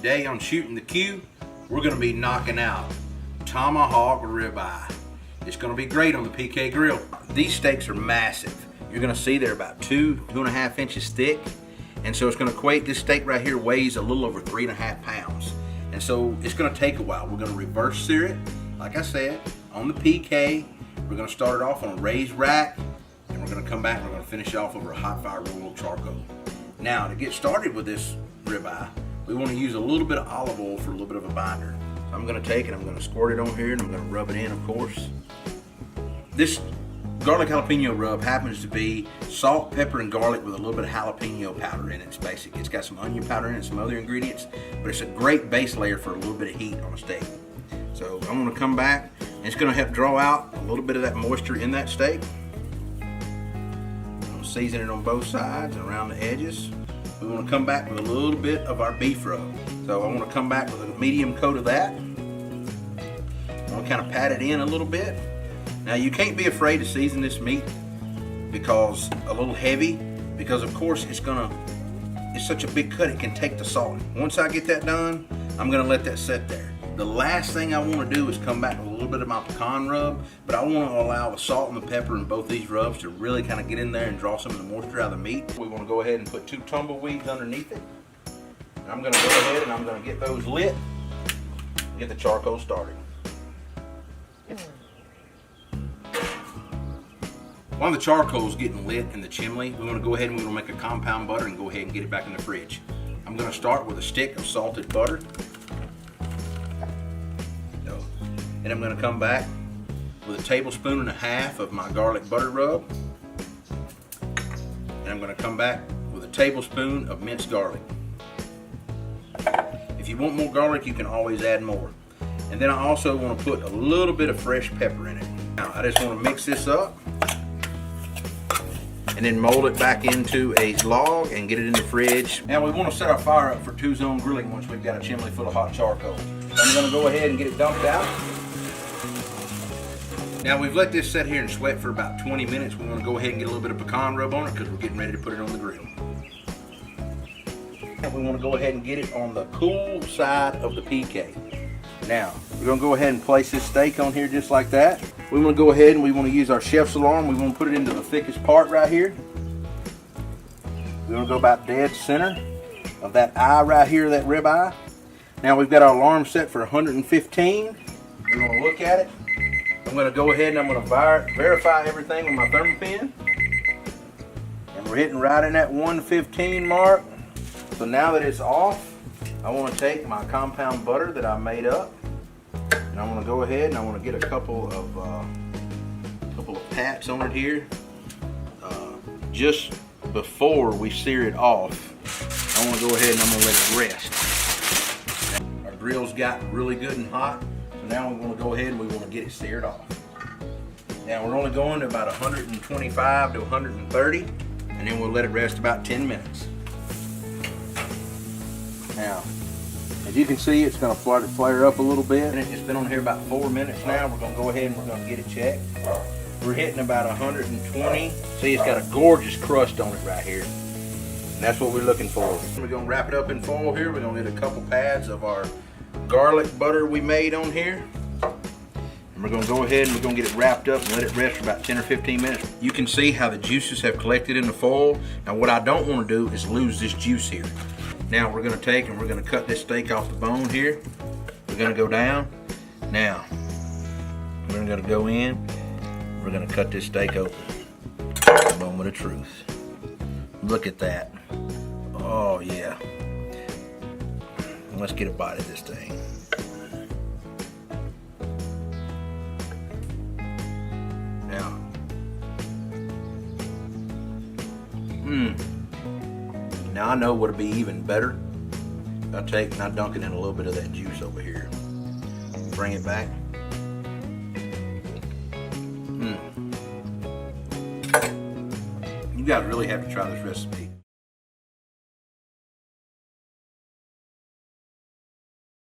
Today on Shooting the Q, we're going to be knocking out Tomahawk ribeye. It's going to be great on the PK grill. These steaks are massive. You're going to see they're about 2.5 inches thick. And so it's going to equate, this steak right here weighs a little over 3.5 pounds. And so it's going to take a while. We're going to reverse sear it, like I said, on the PK. We're going to start it off on a raised rack, and we're going to come back and we're going to finish it off over a hot fire roll charcoal. Now, to get started with this ribeye, we want to use a little bit of olive oil for a little bit of a binder. So I'm going to take it, I'm going to squirt it on here, and I'm going to rub it in, of course. This garlic jalapeno rub happens to be salt, pepper, and garlic with a little bit of jalapeno powder in it. It's basic. It's got some onion powder in it, some other ingredients, but it's a great base layer for a little bit of heat on a steak. So I'm going to come back, and it's going to help draw out a little bit of that moisture in that steak. I'm going to season it on both sides and around the edges. We want to come back with a little bit of our beef rub. So I want to come back with a medium coat of that. I'm going to kind of pat it in a little bit. Now you can't be afraid to season this meat because a little heavy, because of course it's such a big cut it can take the salt. Once I get that done, I'm going to let that sit there. The last thing I want to do is come back with a little bit of my pecan rub, but I want to allow the salt and the pepper in both these rubs to really kind of get in there and draw some of the moisture out of the meat. We want to go ahead and put 2 tumbleweeds underneath it. And I'm going to go ahead and I'm going to get those lit and get the charcoal started. While the charcoal is getting lit in the chimney, we want to go ahead and we're going to make a compound butter and go ahead and get it back in the fridge. I'm going to start with a stick of salted butter. And I'm going to come back with 1.5 tablespoons of my garlic butter rub. And I'm going to come back with 1 tablespoon of minced garlic. If you want more garlic, you can always add more. And then I also want to put a little bit of fresh pepper in it. Now I just want to mix this up and then mold it back into a log and get it in the fridge. Now we want to set our fire up for 2-zone grilling once we've got a chimney full of hot charcoal. I'm going to go ahead and get it dumped out. Now we've let this sit here and sweat for about 20 minutes. We want to go ahead and get a little bit of pecan rub on it because we're getting ready to put it on the grill. And we want to go ahead and get it on the cool side of the PK. Now, we're going to go ahead and place this steak on here just like that. We want to go ahead and we want to use our chef's alarm. We want to put it into the thickest part right here. We want to go about dead center of that eye right here, that rib eye. Now we've got our alarm set for 115. We're going to look at it. I'm going to go ahead and I'm going to verify everything with my thermopin. And we're hitting right in that 115 mark. So now that it's off, I want to take my compound butter that I made up. And I want to go ahead and I want to get a couple of pats on it here. Just before we sear it off, I want to go ahead and I'm going to let it rest. Our grill's got really good and hot. So now we want to go ahead and we want to get it seared off. Now we're only going to about 125 to 130, and then we'll let it rest about 10 minutes. Now, as you can see, it's going to flare up a little bit. It's been on here about 4 minutes now. We're going to go ahead and we're going to get it checked. We're hitting about 120. See, it's got a gorgeous crust on it right here. And that's what we're looking for. We're going to wrap it up in foil here. We're going to get a couple pads of our garlic butter we made on here. And we're going to go ahead and we're going to get it wrapped up and let it rest for about 10 or 15 minutes. You can see how the juices have collected in the foil. Now what I don't want to do is lose this juice here. Now we're going to take and we're going to cut this steak off the bone here. We're going to go down. Now we're going to go in. We're going to cut this steak open. The moment of truth. Look at that. Oh yeah. Let's get a bite of this thing. Now, now I know what would be even better. I take and I dunk it in a little bit of that juice over here. Bring it back. You guys really have to try this recipe.